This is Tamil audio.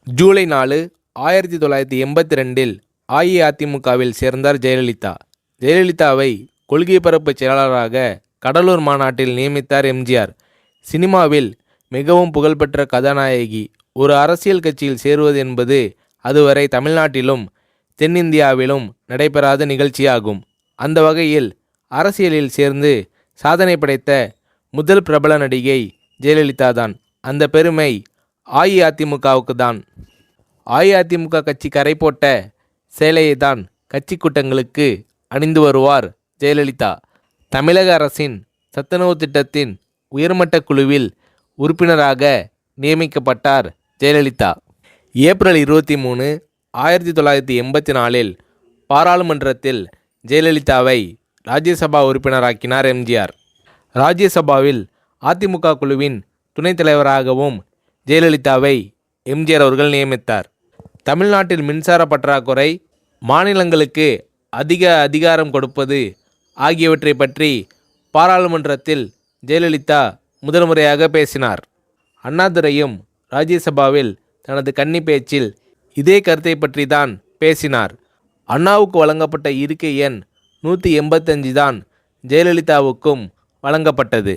ஜூலை 4, 1982இல் அஇஅதிமுகவில் சேர்ந்தார் ஜெயலலிதா. ஜெயலலிதாவை கொள்கை பரப்பு செயலாளராக கடலூர் மாநாட்டில் நியமித்தார் எம்ஜிஆர். சினிமாவில் மிகவும் புகழ்பெற்ற கதாநாயகி ஒரு அரசியல் கட்சியில் சேருவது என்பது அதுவரை தமிழ்நாட்டிலும் தென்னிந்தியாவிலும் நடைபெறாத நிகழ்ச்சியாகும். அந்த வகையில் அரசியலில் சேர்ந்து சாதனை படைத்த முதல் பிரபல நடிகை ஜெயலலிதா தான். அந்த பெருமை அஇஅதிமுகவுக்கு தான். அஇஅதிமுக கட்சி கரை போட்ட சேலையை தான் கட்சி கூட்டங்களுக்கு அணிந்து வருவார் ஜெயலலிதா. தமிழக அரசின் சத்துணவு திட்டத்தின் உயர்மட்ட குழுவில் உறுப்பினராக நியமிக்கப்பட்டார் ஜெயலலிதா. ஏப்ரல் 23, 1984இல் பாராளுமன்றத்தில் ஜெயலலிதாவை ராஜ்யசபா உறுப்பினராக்கினார் எம்ஜிஆர். ராஜ்யசபாவில் அதிமுக குழுவின் துணைத் தலைவராகவும் ஜெயலலிதாவை எம்ஜிஆர் அவர்கள் நியமித்தார். தமிழ்நாட்டில் மின்சார பற்றாக்குறை, மாநிலங்களுக்கு அதிக அதிகாரம் கொடுப்பது ஆகியவற்றை பற்றி பாராளுமன்றத்தில் ஜெயலலிதா முதல் முறையாக பேசினார். அண்ணாதுரையும் ராஜ்யசபாவில் தனது கன்னி பேச்சில் இதே கருத்தை பற்றி தான் பேசினார். அண்ணாவுக்கு வழங்கப்பட்ட இருக்கை எண் 185 தான் ஜெயலலிதாவுக்கும் வழங்கப்பட்டது.